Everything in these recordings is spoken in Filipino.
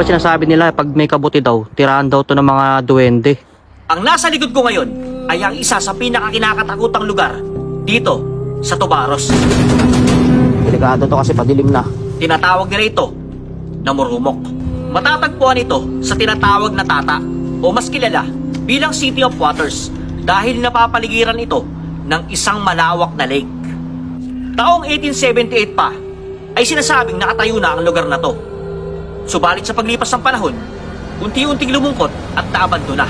sinasabi nila pag may kabuti daw, tirahan daw to ng mga duwende. Ang nasa likod ko ngayon ay ang isa sa pinakakinakatakutang lugar dito sa Tubaros. Delikado to kasi padilim na. Tinatawag nila ito na Murumok. Matatagpuan ito sa tinatawag na Tata o mas kilala bilang City of Waters dahil napapaligiran ito ng isang malawak na lake. Taong 1878 pa ay sinasabing nakatayo na ang lugar na to. Subalit sa paglipas ng panahon, unti-unting lumungkot at naabandona.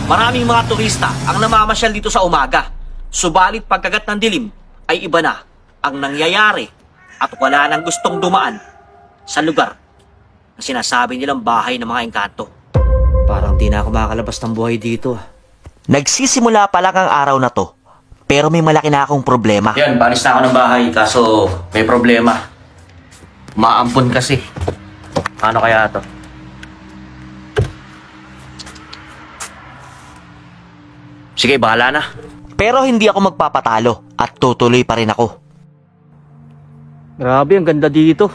Maraming mga turista ang namamasyal dito sa umaga. Subalit pagkagat ng dilim ay iba na ang nangyayari at wala nang gustong dumaan sa lugar na sinasabi nilang bahay ng mga engkanto. Parang di na ako makakalabas ng buhay dito. Nagsisimula pa lang ang araw na to, pero may malaki na akong problema. Yan, palis na ako ng bahay kaso may problema. Maampun kasi. Ano kaya to? Sige, bahala na. Pero hindi ako magpapatalo at tutuloy pa rin ako. Grabe, ang ganda dito.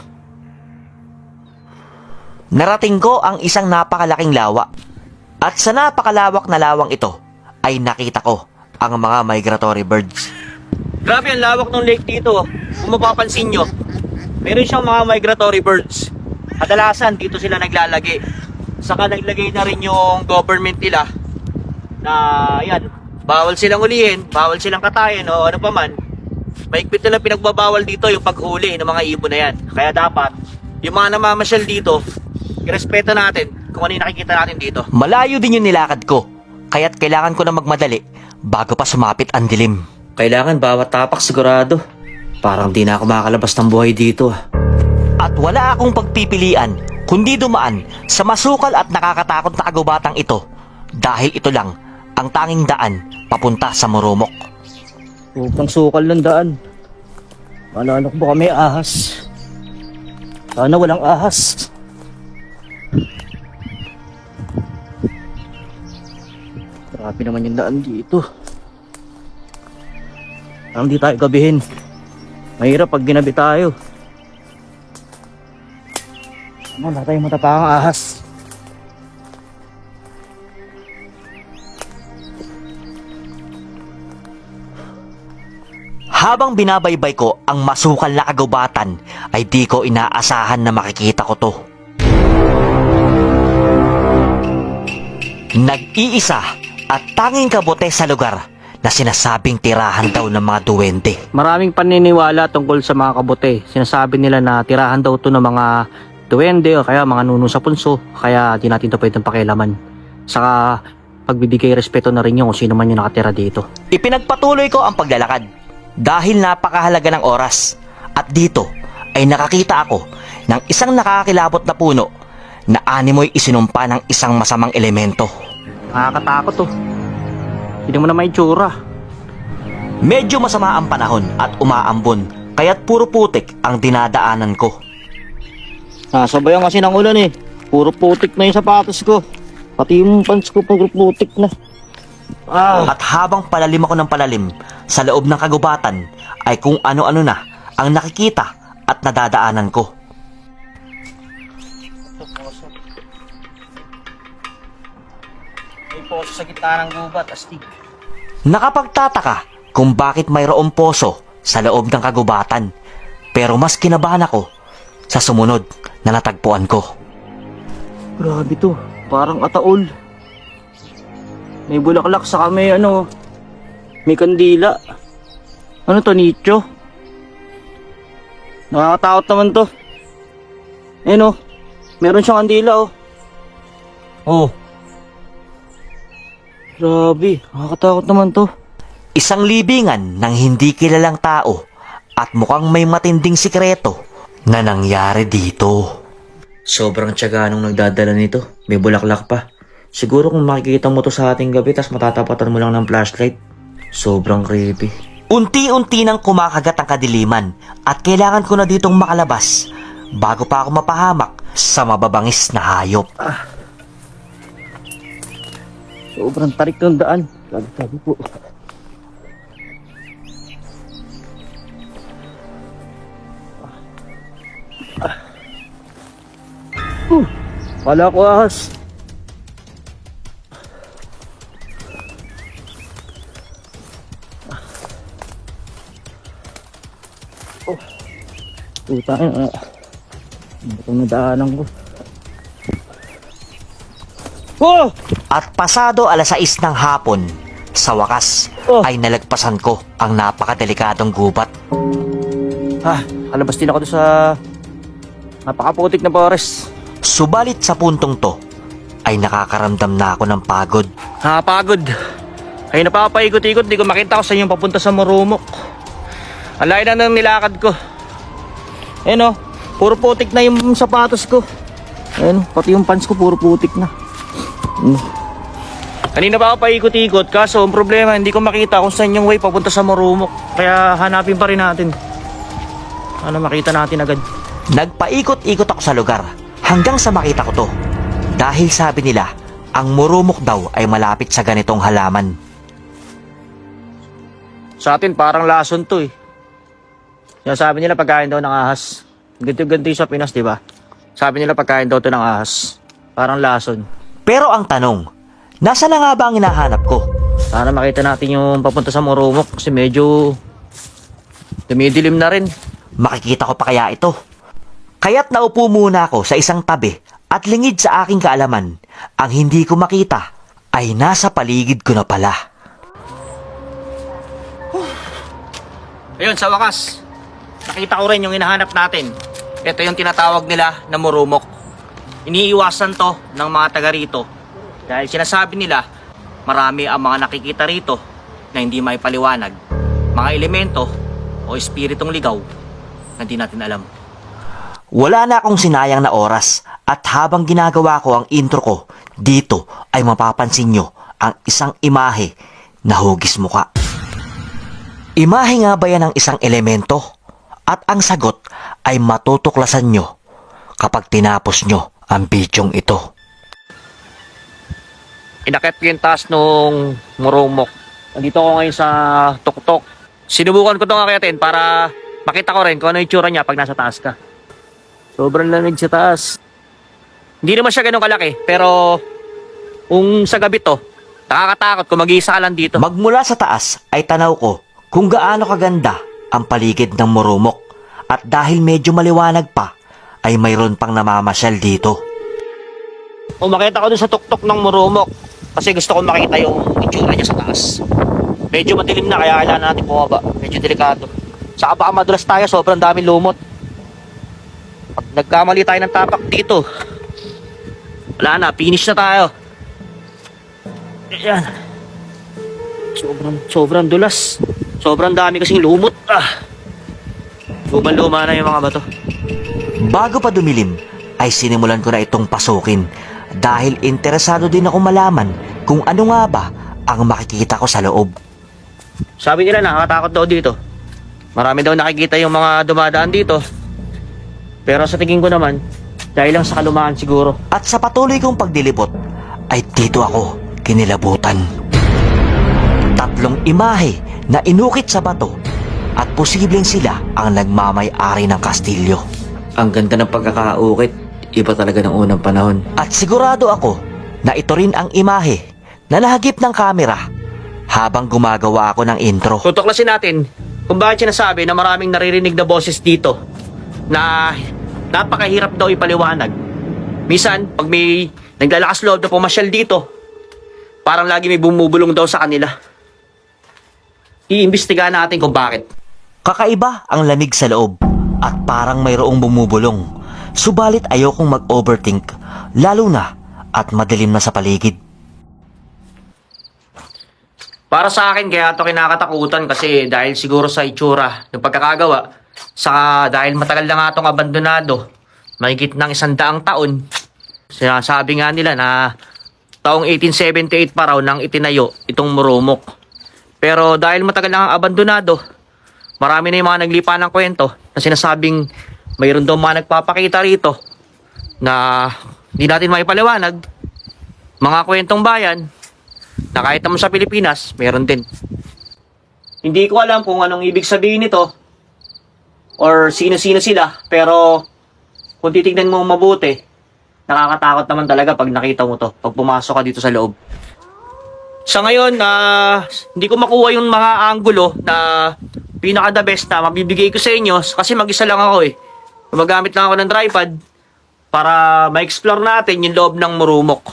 Narating ko ang isang napakalaking lawa. At sa napakalawak na lawang ito, ay nakita ko ang mga migratory birds. Grabe ang lawak ng lake dito. Kung mapapansin nyo, meron siyang mga migratory birds. Kadalasan dito sila naglalagi. Saka naglagay na rin yung government nila na yan, bawal silang ulihin, bawal silang katayin o ano pa man. Mahigpit na lang pinagbabawal dito yung paghuli ng mga ibon na yan. Kaya dapat, yung mga namamasyal dito, irespeto natin kung ano yung nakikita natin dito. Malayo din yung nilakad ko, kaya't kailangan ko na magmadali bago pa sumapit ang dilim. Kailangan bawat tapak sigurado. Parang di na ako makakalabas ng buhay dito. At wala akong pagpipilian kundi dumaan sa masukal at nakakatakot na kagubatang ito dahil ito lang ang tanging daan papunta sa Murumok. Upang sukal ng daan. Ano ko ba kami ahas? Sana walang ahas. Grabe naman yung daan dito. Parang di tayo gabihin. Mahirap pag ginabi tayo. Wala tayong matapakang ahas. Habang binabaybay ko ang masukal na kagubatan ay di ko inaasahan na makikita ko to. Nag-iisa at tanging kabote sa lugar na sinasabing tirahan daw ng mga duwende. Maraming paniniwala tungkol sa mga kabote. Sinasabi nila na tirahan daw to ng mga duwende o kaya mga nuno sa punso. Kaya di natin to pwedeng pakialaman. Saka pagbibigay respeto na rin yung kung sino man yung nakatira dito. Ipinagpatuloy ko ang paglalakad dahil napakahalaga ng oras. At dito ay nakakita ako ng isang nakakakilabot na puno na animoy isinumpa ng isang masamang elemento. Nakakatakot to. Hindi mo na may tsura. Medyo masama ang panahon at umaambon, kaya't puro putik ang dinadaanan ko. Nasabayan kasi ng ulan eh. Puro putik na yung sapatos ko. Pati yung pants ko puro putik na. At habang palalim ako ng palalim sa loob ng kagubatan ay kung ano-ano na ang nakikita at nadadaanan ko. May poso sa gitna ng gubat, astig. Nakapagtataka kung bakit mayroong poso sa loob ng kagubatan. Pero mas kinabahan ako sa sumunod na natagpuan ko. Grabe to, parang ataol. May bulaklak saka may may kandila. Ano to, nicho? Nakakatakot naman to. Ayun meron siyang kandila Oh. Grabe, nakakatakot naman to. Isang libingan ng hindi kilalang tao at mukhang may matinding sikreto na nangyari dito. Sobrang tiyaga nung nagdadala nito. May bulaklak pa. Siguro kung makikita mo to sa ating gabi tas matatapatan mo lang ng flashlight, sobrang creepy. Unti-unti nang kumakagat ang kadiliman at kailangan ko na ditong makalabas bago pa ako mapahamak sa mababangis na hayop. Sobrang tarik ng daan. Sabi po. Akala ko ahas. Oh. Puta yun. Itong nadaanan ko. Oh! At pasado 6:00 ng hapon, sa wakas Oh. ay nalagpasan ko ang napakadelikadong gubat. Kalabas din ako doon sa napakaputik na forest. Subalit sa puntong to, ay nakakaramdam na ako ng pagod. Nakapagod. Ay napapaikot-ikot, di ko makita ko sa inyong papunta sa Morumok. Ang layo na ng nilakad ko. Ayun oh, puro putik na yung sapatos ko. Ayun, pati yung pants ko puro putik na. Kanina pa ako paikot-ikot, kaso ang problema hindi ko makita kung saan yung way papunta sa Morumok. Kaya hanapin pa rin natin. Ano makita natin agad. Nagpaikot-ikot ako sa lugar hanggang sa makita ko to. Dahil sabi nila, ang Morumok daw ay malapit sa ganitong halaman. Sa atin parang lason to eh. Sabi nila pagkain daw ng ahas. Ganti-ganti sa Pinas, di ba? Sabi nila pagkain daw to ng ahas. Parang lason. Pero ang tanong, nasa na nga ba ang hinahanap ko? Sana makita natin yung papunta sa Morumok kasi medyo dumidilim na rin. Makikita ko pa kaya ito? Kaya't naupo muna ako sa isang tabi at lingid sa aking kaalaman. Ang hindi ko makita ay nasa paligid ko na pala. Ayun, sa wakas, nakita ko rin yung hinahanap natin. Ito yung tinatawag nila na Morumok. Iniiwasan to ng mga taga rito dahil sinasabi nila marami ang mga nakikita rito na hindi may paliwanag. Mga elemento o espiritong ligaw na di natin alam. Wala na akong sinayang na oras at habang ginagawa ko ang intro ko, dito ay mapapansin nyo ang isang imahe na hugis muka. Imahe nga ba yan ng isang elemento? At ang sagot ay matutuklasan nyo kapag tinapos nyo ang bidyong ito. Inakit ko yung taas nung Morumok. Nandito ako ngayon sa tuktok. Sinubukan ko itong akitin para makita ko rin kung ano yung tsura niya pag nasa taas ka. Sobrang lamig sa taas. Hindi naman siya ganun kalaki, pero kung sa gabi to, nakakatakot kung mag-iisa ka lang dito. Magmula sa taas ay tanaw ko kung gaano kaganda ang paligid ng Morumok. At dahil medyo maliwanag pa, ay mayroon pang namamasyal dito. Umakit ako dun sa tuktok ng Morumok kasi gusto ko makita yung itsura niya sa taas. Medyo madilim na kaya kailangan natin bumaba. Medyo delikado. Saka baka madulas tayo, sobrang daming lumot. Pag nagkamali tayo ng tapak dito, wala na, finish na tayo. Ayan. Sobrang dulas. Sobrang dami kasing lumot. Luma na yung mga bato. Bago pa dumilim, ay sinimulan ko na itong pasukin dahil interesado din ako malaman kung ano nga ba ang makikita ko sa loob. Sabi nila nakakatakot daw dito. Marami daw nakikita yung mga dumadaan dito. Pero sa tingin ko naman, dahil lang sa kalumaan siguro. At sa patuloy kong pagdilibot, ay dito ako kinilabutan. 3 imahe na inukit sa bato at posibleng sila ang nagmamay-ari ng kastilyo. Ang ganda ng pagkakaukit. Iba talaga ng unang panahon. At sigurado ako na ito rin ang imahe na nahagip ng kamera habang gumagawa ako ng intro. Tutuklasin natin kung bakit sinasabi na maraming naririnig na boses dito na napakahirap daw ipaliwanag. Minsan, pag may naglalakas loob na pumasyal dito, parang lagi may bumubulong daw sa kanila. Iimbestigahan natin kung bakit. Kakaiba ang lamig sa loob at parang mayroong bumubulong. Subalit ayokong mag-overthink, lalo na at madilim na sa paligid. Para sa akin, kaya ito kinakatakutan kasi dahil siguro sa itsura ng pagkakagawa, saka dahil matagal na nga itong abandonado, mahigit ng 100 taon. Sinasabi nga nila na taong 1878 pa raw nang itinayo itong Morumok. Pero dahil matagal na nga abandonado, marami na yung mga naglipa ng kwento na sinasabing mayroon daw mga nagpapakita rito na hindi natin maipaliwanag. Mga kwentong bayan na kahit naman sa Pilipinas, mayroon din. Hindi ko alam kung anong ibig sabihin nito or sino-sino sila, pero kung titignan mo mabuti, nakakatakot naman talaga pag nakita mo to, pag pumasok ka dito sa loob. Sa ngayon, hindi ko makuha yung mga anggulo na pinaka the best na mabibigay ko sa inyo kasi mag-isa lang ako eh. Gumagamit lang ako ng tripod para ma-explore natin yung loob ng Murumok.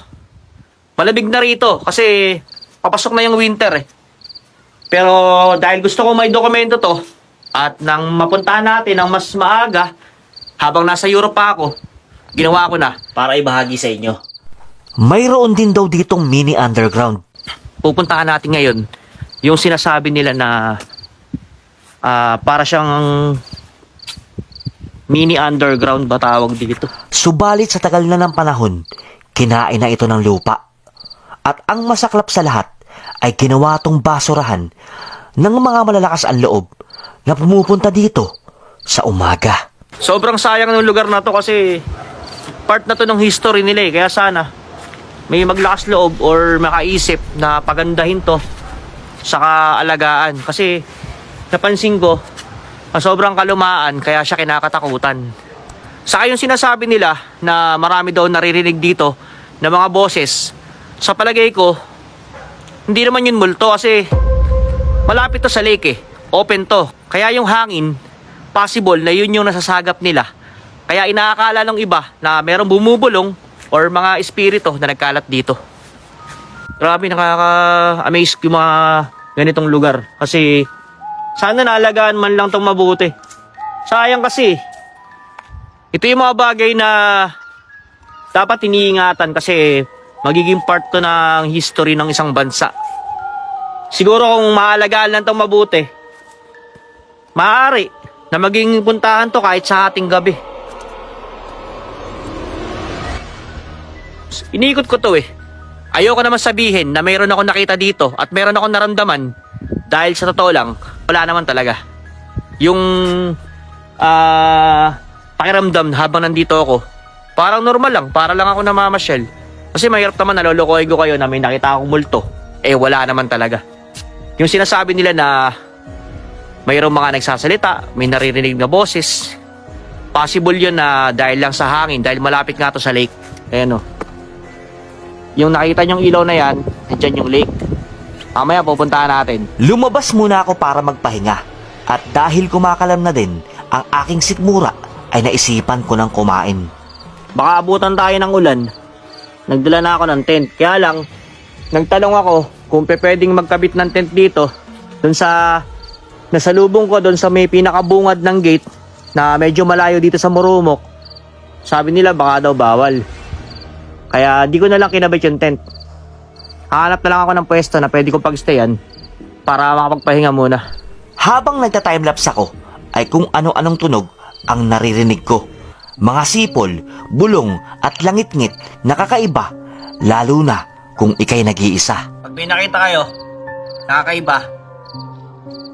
Malamig na rito kasi papasok na yung winter eh. Pero dahil gusto ko may dokumento to at nang mapuntahan natin ng mas maaga habang nasa Europe pa ako, ginawa ko na para ibahagi sa inyo. Mayroon din daw ditong mini underground. Pupuntahan natin ngayon yung sinasabi nila na para siyang mini underground ba tawag dito. Subalit sa tagal na ng panahon, kinain na ito ng lupa. At ang masaklap sa lahat ay ginawa tong basurahan ng mga malalakas ang loob na pumupunta dito sa umaga. Sobrang sayang ng lugar na to kasi part na to ng history nila eh. Kaya sana may maglakas loob or makaisip na pagandahin to sa alagaan. Kasi napansin ko, sobrang kalumaan kaya siya kinakatakutan. Saka yung sinasabi nila na marami daw naririnig dito na mga boses, sa palagay ko, hindi naman yun multo kasi malapit to sa lake eh. Open to. Kaya yung hangin, possible na yun yung nasasagap nila. Kaya inaakala ng iba na merong bumubulong or mga espiritu na nagkalat dito. Grabe, nakaka-amaze yung mga ganitong lugar. Kasi sana naalagaan man lang tong mabuti. Sayang kasi. Ito yung mga bagay na dapat iniingatan kasi magiging part to ng history ng isang bansa. Siguro kung maalagaan lang tong mabuti, maaari na maging puntahan to kahit sa ating gabi. Iniikot ko to eh. Ayoko naman sabihin na mayroon ako nakita dito at mayroon ako naramdaman dahil sa totoo lang, wala naman talaga. Yung pakiramdam habang nandito ako, parang normal lang, para lang ako namamasyal. Kasi mahirap naman nalolokoy ko kayo na may nakita akong multo. Eh wala naman talaga. Yung sinasabi nila na mayroong mga nagsasalita, may naririnig na boses, possible yun na dahil lang sa hangin, dahil malapit nga to sa lake. Ayan o. Yung nakita nyong ilaw na yan, nandiyan yung lake. Mamaya pupuntahan natin. Lumabas muna ako para magpahinga. At dahil kumakalam na din ang aking sikmura, ay naisipan ko ng kumain. Baka abutan tayo ng ulan. Nagdala na ako ng tent. Kaya lang, nagtanong ako kung pwedeng magkabit ng tent dito. Doon sa nasalubong ko, doon sa may pinakabungad ng gate na medyo malayo dito sa Murumok. Sabi nila baka daw bawal. Kaya di ko na lang kinabit yung tent. Hanap na lang ako ng pwesto na pwede kong pagstayan para makapagpahinga muna. Habang nagta-timelapse ako, ay kung ano-anong tunog ang naririnig ko. Mga sipol, bulong at langit-ngit na kakaiba, lalo na kung ikay nag-iisa. Pag may nakita kayo, nakakaiba,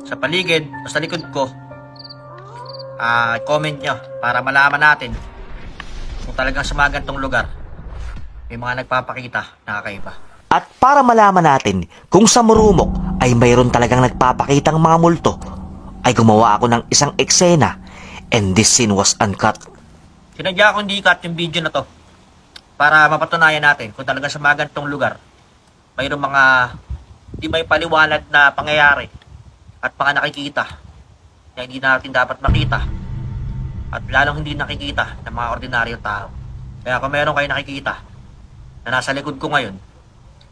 sa paligid o sa likod ko, comment nyo para malaman natin kung talagang sa mga gantong lugar may mga nagpapakita nakakaiba. At para malaman natin kung sa Murumok ay mayroon talagang nagpapakitang mga multo, ay gumawa ako ng isang eksena, and this scene was uncut. Sinadya ko hindi cut yung video na to para mapatunayan natin kung talaga sa mga gantong lugar mayroong mga di may paliwanag na pangyayari at mga nakikita na hindi natin dapat makita at lalong hindi nakikita ng mga ordinaryo tao. Kaya kung meron kayo nakikita na nasa likod ko ngayon,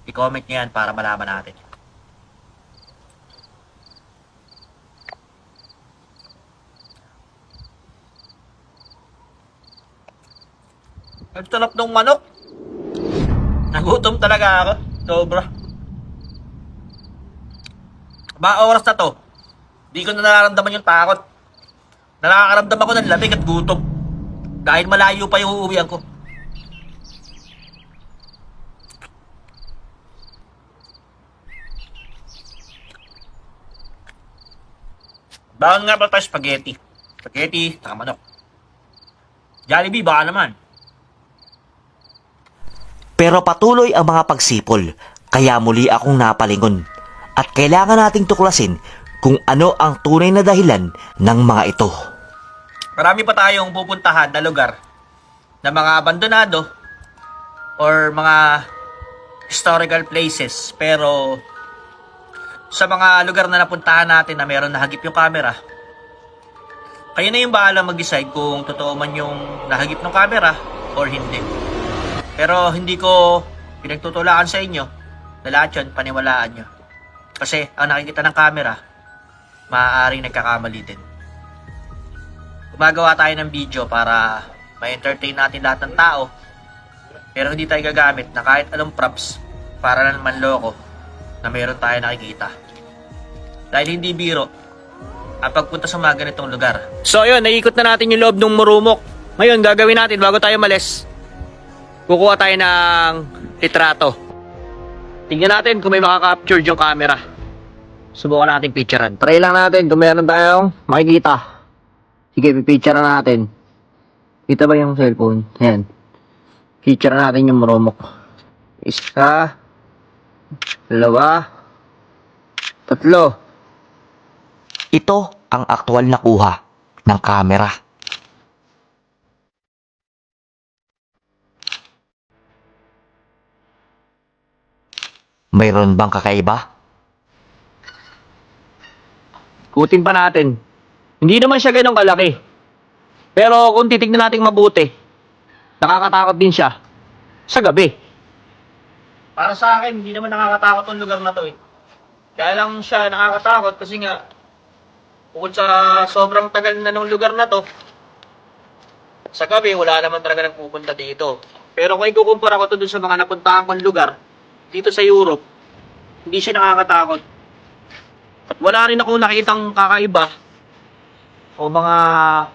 i-comment nyo yan para malaman natin. Ang sarap ng manok. Nagutom talaga ako. Sobra. Ba oras na to, di ko na nararamdaman yung takot. Nakakaramdam ako ng lamig at gutom. Dahil malayo pa yung uuwian ko. Bakit nga ba tayo spaghetti? Spaghetti, saka manok. Jollibee, baka naman. Pero patuloy ang mga pagsipol, kaya muli akong napalingon. At kailangan nating tuklasin kung ano ang tunay na dahilan ng mga ito. Marami pa tayong pupuntahan na lugar na mga abandonado or mga historical places. Pero sa mga lugar na napuntahan natin na meron nahagip yung camera, kayo na yung bahala mag-decide kung totoo man yung nahagip ng camera or hindi. Pero hindi ko pinagtutulakan sa inyo na lahat yun paniwalaan nyo. Kasi ang nakikita ng camera, maaaring nagkakamali din. Gumagawa tayo ng video para ma-entertain natin lahat ng tao, pero hindi tayo gagamit na kahit anong props para na naman loko na meron tayo nakikita. Dahil hindi biro ang pagpunta sa mga ganitong lugar. So yun, naiikot na natin yung loob ng Morumok. Ngayon, gagawin natin bago tayo malis, kukuha tayo ng litrato. Tingnan natin kung may makaka-capture yung camera. Subukan natin picturean. Try lang natin kung meron tayong makikita. Sige, pipicturean natin. Kita ba yung cellphone? Ayan. Picturean natin yung Morumok. Isa, dalawa, tatlo. Ito ang aktwal na kuha ng kamera. Mayroon bang kakaiba? Kutin pa natin. Hindi naman siya ganun kalaki. Pero kung titignan natin mabuti, nakakatakot din siya sa gabi. Para sa akin, hindi naman nakakatakot ang lugar na to eh. Kaya lang siya nakakatakot kasi nga, bukod sa sobrang tagal na ng lugar na to, sa gabi, wala naman talaga nagpupunta dito. Pero kung ikukumpara ko to dun sa mga napuntahan kong lugar, dito sa Europe, hindi siya nakakatakot. At wala rin akong nakitang kakaiba o mga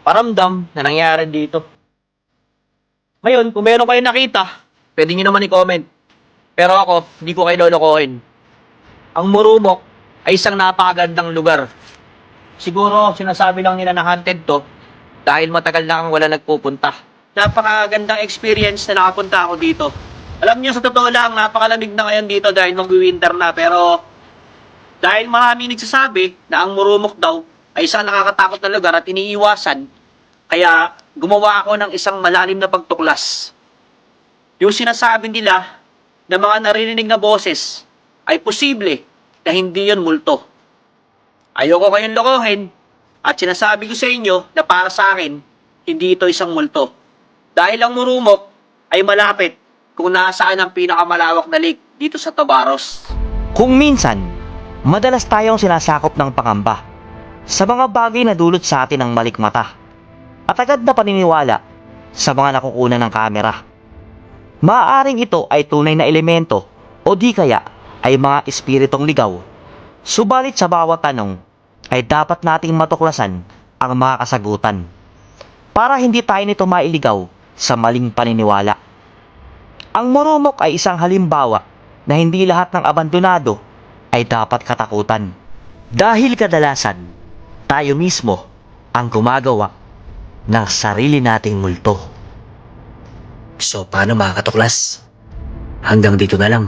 paramdam na nangyari dito. Ngayon, kung meron kayo nakita, pwede nyo naman i-comment. Pero ako, hindi ko kayo lolokohin. Ang Morumok ay isang napakagandang lugar. Siguro, sinasabi lang nila na haunted to dahil matagal na kang wala nagpupunta. Napakagandang experience na nakapunta ako dito. Alam niyo, sa totoo lang, napakalamig na ngayon dito dahil mag-winter na. Pero dahil maraming nagsasabi na ang Morumok daw ay isang nakakatakot na lugar at iniiwasan, kaya gumawa ako ng isang malalim na pagtuklas. Yung sinasabi nila na mga naririnig na boses ay posible na hindi yun multo. Ayoko kayong lokohin at sinasabi ko sa inyo na para sa akin, hindi ito isang multo. Dahil ang Morumok ay malapit kung nasaan ang pinakamalawak na lake dito sa Tabaros. Kung minsan, madalas tayong sinasakop ng pangamba sa mga bagay na dulot sa atin ng malikmata at agad na paniniwala sa mga nakukunan ng kamera. Maaaring ito ay tunay na elemento o di kaya ay mga espiritong ligaw. Subalit sa bawat tanong ay dapat nating matuklasan ang mga kasagutan para hindi tayo nito mailigaw sa maling paniniwala. Ang Morumok ay isang halimbawa na hindi lahat ng abandonado ay dapat katakutan. Dahil kadalasan, tayo mismo ang gumagawa ng sarili nating multo. So, paano mga katuklas? Hanggang dito na lang.